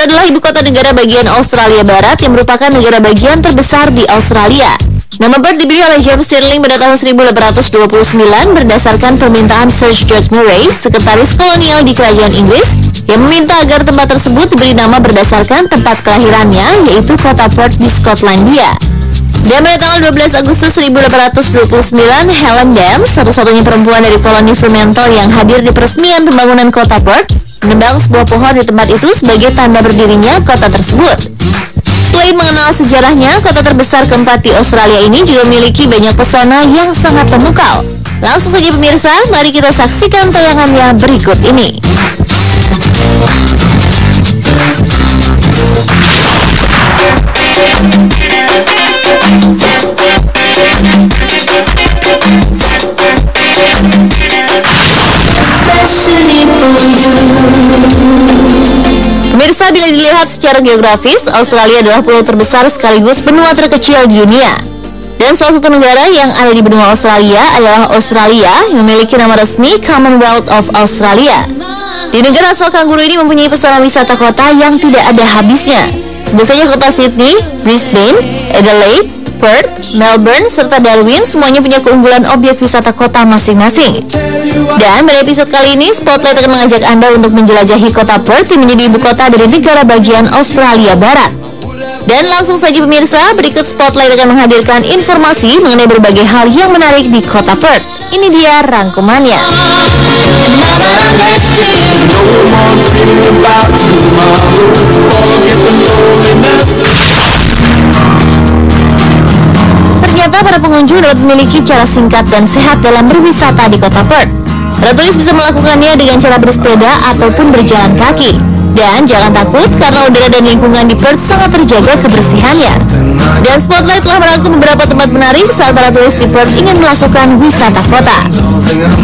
adalah ibu kota negara bagian Australia Barat yang merupakan negara bagian terbesar di Australia. Nama Perth diberi oleh James Stirling pada tahun 1829 berdasarkan permintaan Sir George Murray, sekretaris kolonial di kerajaan Inggris, yang meminta agar tempat tersebut diberi nama berdasarkan tempat kelahirannya, yaitu kota Perth di Skotlandia. Dan pada tanggal 12 Agustus 1829, Helen Dams, satu-satunya perempuan dari koloni Fremantle yang hadir di peresmian pembangunan kota Perth, menebang sebuah pohon di tempat itu sebagai tanda berdirinya kota tersebut. Selain mengenal sejarahnya, kota terbesar keempat di Australia ini juga memiliki banyak pesona yang sangat memukau. Langsung saja pemirsa, mari kita saksikan tayangannya berikut ini. Pemirsa, bila dilihat secara geografis, Australia adalah pulau terbesar sekaligus benua terkecil di dunia. Dan salah satu negara yang ada di benua Australia adalah Australia, yang memiliki nama resmi Commonwealth of Australia. Di negara asal kanguru ini mempunyai pesona wisata kota yang tidak ada habisnya. Sebut saja kota Sydney, Brisbane, Adelaide, Perth, Melbourne, serta Darwin semuanya punya keunggulan objek wisata kota masing-masing. Dan pada episode kali ini, Spotlight akan mengajak Anda untuk menjelajahi kota Perth yang menjadi ibu kota dari negara bagian Australia Barat. Dan langsung saja pemirsa, berikut Spotlight akan menghadirkan informasi mengenai berbagai hal yang menarik di kota Perth. Ini dia rangkumannya. Ternyata para pengunjung dapat memiliki cara singkat dan sehat dalam berwisata di kota Perth. Para turis bisa melakukannya dengan cara bersepeda ataupun berjalan kaki. Dan jangan takut karena udara dan lingkungan di Perth sangat terjaga kebersihannya. Dan Spotlight telah merangkum beberapa tempat menarik saat para turis di Perth ingin melakukan wisata kota.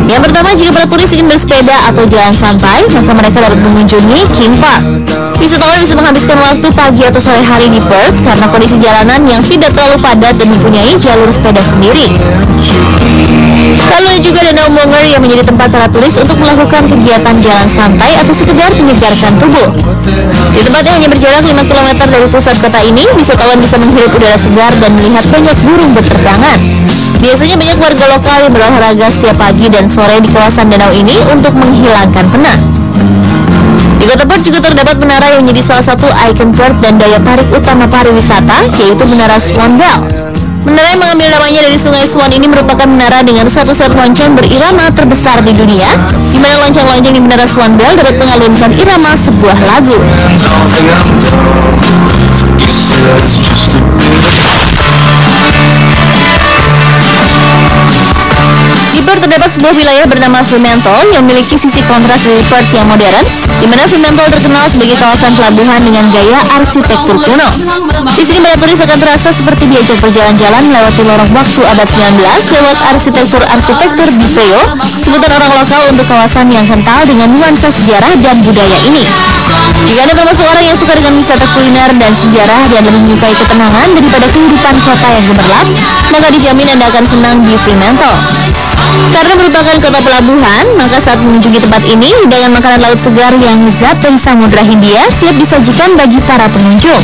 Yang pertama, jika para turis ingin bersepeda atau jalan santai, maka mereka dapat mengunjungi King Park. Wisatawan bisa menghabiskan waktu pagi atau sore hari di Perth karena kondisi jalanan yang tidak terlalu padat dan mempunyai jalur sepeda sendiri. Lalu ada juga Danau Monger yang menjadi tempat para turis untuk melakukan kegiatan jalan santai atau sekedar menyegarkan tubuh. Di tempat yang hanya berjarak 5 km dari pusat kota ini, wisatawan bisa menghirup udara segar dan melihat banyak burung berterbangan. Biasanya banyak warga lokal yang berolahraga setiap pagi dan sore di kawasan danau ini untuk menghilangkan penat. Di kota Perth juga terdapat menara yang menjadi salah satu ikon Perth dan daya tarik utama pariwisata, yaitu Menara Swan Bell. Menara yang mengambil namanya dari sungai Swan ini merupakan menara dengan satu set lonceng berirama terbesar di dunia, di mana lonceng-lonceng di Menara Swan Bell dapat mengalunkan irama sebuah lagu. Di Perth terdapat sebuah wilayah bernama Fremantle yang memiliki sisi kontras dari Perth yang modern, di mana Fremantle terkenal sebagai kawasan pelabuhan dengan gaya arsitektur kuno. Di sini para turis akan terasa seperti diajak berjalan-jalan melewati lorong waktu abad 19 lewat arsitektur di Freo, sebutan orang lokal untuk kawasan yang kental dengan nuansa sejarah dan budaya ini. Jika Anda termasuk orang yang suka dengan wisata kuliner dan sejarah dan lebih menyukai ketenangan daripada kehidupan kota yang gemerlap, maka dijamin Anda akan senang di Fremantle. Karena merupakan kota pelabuhan, maka saat mengunjungi tempat ini, hidangan makanan laut segar yang lezat dari Samudra Hindia siap disajikan bagi para pengunjung.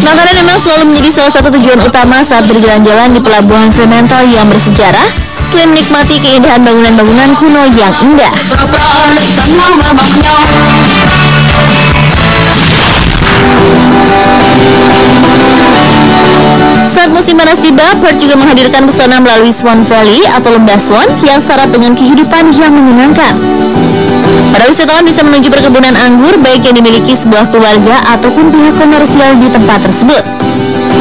Makanan memang selalu menjadi salah satu tujuan utama saat berjalan-jalan di pelabuhan Fremantle yang bersejarah, selain menikmati keindahan bangunan-bangunan kuno yang indah. Saat musim panas tiba, Perth juga menghadirkan pesona melalui Swan Valley atau lembah Swan yang syarat dengan kehidupan yang menyenangkan. Para wisatawan bisa menuju perkebunan anggur baik yang dimiliki sebuah keluarga ataupun pihak komersial di tempat tersebut.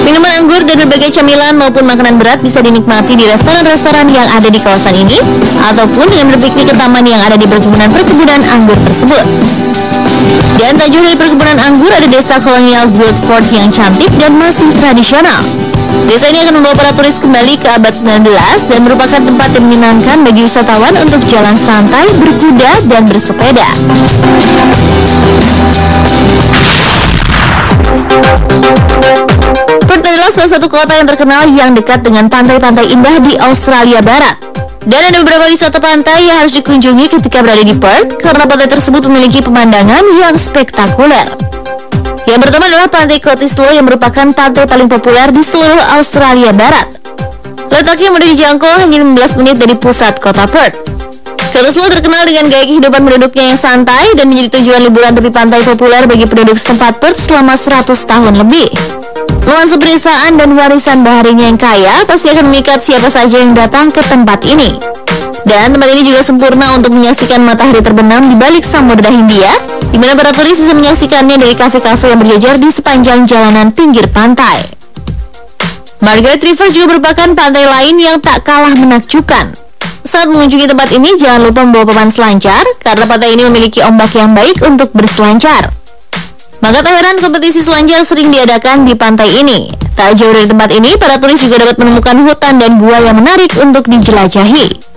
Minuman anggur dan berbagai camilan maupun makanan berat bisa dinikmati di restoran-restoran yang ada di kawasan ini ataupun dengan berpiknik ke taman yang ada di perkebunan anggur tersebut. Dan tak jauh dari perkebunan anggur ada desa kolonial Guildford yang cantik dan masih tradisional. Desa ini akan membawa para turis kembali ke abad 19 dan merupakan tempat yang menyenangkan bagi wisatawan untuk jalan santai, berkuda, dan bersepeda. Perth adalah salah satu kota yang terkenal yang dekat dengan pantai-pantai indah di Australia Barat. Dan ada beberapa wisata pantai yang harus dikunjungi ketika berada di Perth karena pantai tersebut memiliki pemandangan yang spektakuler. Yang pertama adalah Pantai Cottesloe yang merupakan pantai paling populer di seluruh Australia Barat. Letaknya mudah dijangkau hanya 15 menit dari pusat kota Perth. Cottesloe terkenal dengan gaya kehidupan penduduknya yang santai dan menjadi tujuan liburan tepi pantai populer bagi penduduk setempat Perth selama 100 tahun lebih. Nuansa pedesaan dan warisan baharinya yang kaya pasti akan memikat siapa saja yang datang ke tempat ini. Dan tempat ini juga sempurna untuk menyaksikan matahari terbenam di balik Samudra Hindia, di mana para turis bisa menyaksikannya dari kafe-kafe yang berjejer di sepanjang jalanan pinggir pantai. Margaret River juga merupakan pantai lain yang tak kalah menakjubkan. Saat mengunjungi tempat ini, jangan lupa membawa papan selancar, karena pantai ini memiliki ombak yang baik untuk berselancar. Maka tak heran kompetisi selancar sering diadakan di pantai ini. Tak jauh dari tempat ini, para turis juga dapat menemukan hutan dan gua yang menarik untuk dijelajahi.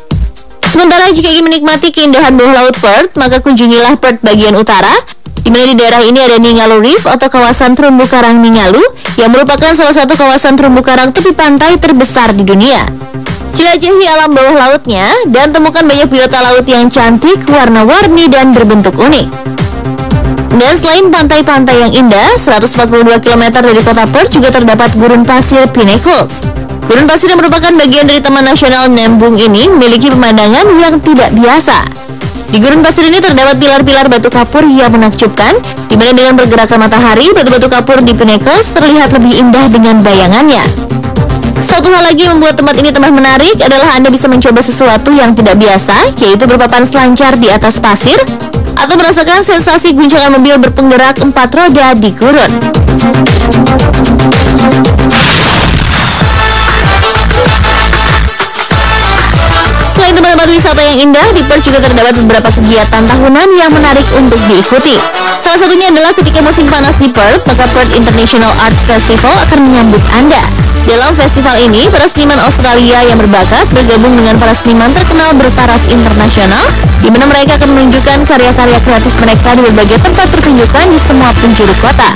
Sementara jika ingin menikmati keindahan bawah laut Perth, maka kunjungilah Perth bagian utara, di mana di daerah ini ada Ningaloo Reef atau kawasan terumbu karang Ningaloo, yang merupakan salah satu kawasan terumbu karang tepi pantai terbesar di dunia. Jelajahi alam bawah lautnya dan temukan banyak biota laut yang cantik, warna-warni, dan berbentuk unik. Dan selain pantai-pantai yang indah, 142 km dari kota Perth juga terdapat gurun pasir Pinnacles. Gurun pasir yang merupakan bagian dari Taman Nasional Nembung ini memiliki pemandangan yang tidak biasa. Di gurun pasir ini terdapat pilar-pilar batu kapur yang menakjubkan, di mana dengan pergerakan matahari, batu-batu kapur di Pinnacles terlihat lebih indah dengan bayangannya. Satu hal lagi yang membuat tempat ini tambah menarik adalah Anda bisa mencoba sesuatu yang tidak biasa, yaitu berpapan selancar di atas pasir, atau merasakan sensasi guncangan mobil berpenggerak 4 roda di gurun. Selain tempat-tempat wisata yang indah, di Perth juga terdapat beberapa kegiatan tahunan yang menarik untuk diikuti. Salah satunya adalah ketika musim panas di Perth, maka Perth International Arts Festival akan menyambut Anda. Dalam festival ini, para seniman Australia yang berbakat bergabung dengan para seniman terkenal bertaraf internasional, di mana mereka akan menunjukkan karya-karya kreatif mereka di berbagai tempat pertunjukan di semua penjuru kota.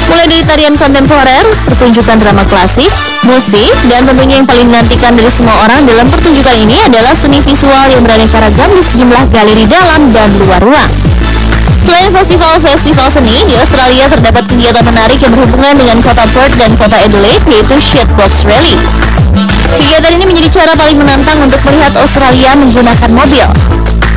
Mulai dari tarian kontemporer, pertunjukan drama klasik, musik, dan tentunya yang paling dinantikan dari semua orang dalam pertunjukan ini adalah seni visual yang beraneka ragam di sejumlah galeri dalam dan luar ruang. Selain festival-festival seni, di Australia terdapat kegiatan menarik yang berhubungan dengan kota Perth dan kota Adelaide, yaitu Shitbox Rally. Kegiatan ini menjadi cara paling menantang untuk melihat Australia menggunakan mobil.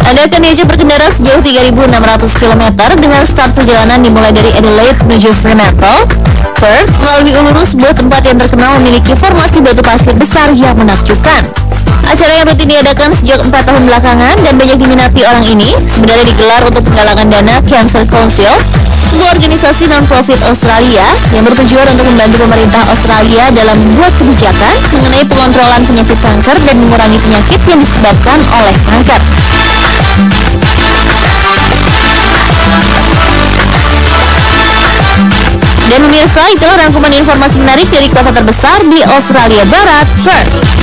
Anda akan diajak berkendara sejauh 3.600 km dengan start perjalanan dimulai dari Adelaide menuju Fremantle, Perth, melalui Uluru, sebuah tempat yang terkenal memiliki formasi batu pasir besar yang menakjubkan. Acara yang rutin diadakan sejak 4 tahun belakangan dan banyak diminati orang ini sebenarnya digelar untuk penggalangan dana Cancer Council, sebuah organisasi non-profit Australia yang bertujuan untuk membantu pemerintah Australia dalam membuat kebijakan mengenai pengontrolan penyakit kanker dan mengurangi penyakit yang disebabkan oleh kanker. Dan pemirsa, itulah rangkuman informasi menarik dari kota terbesar di Australia Barat, Perth.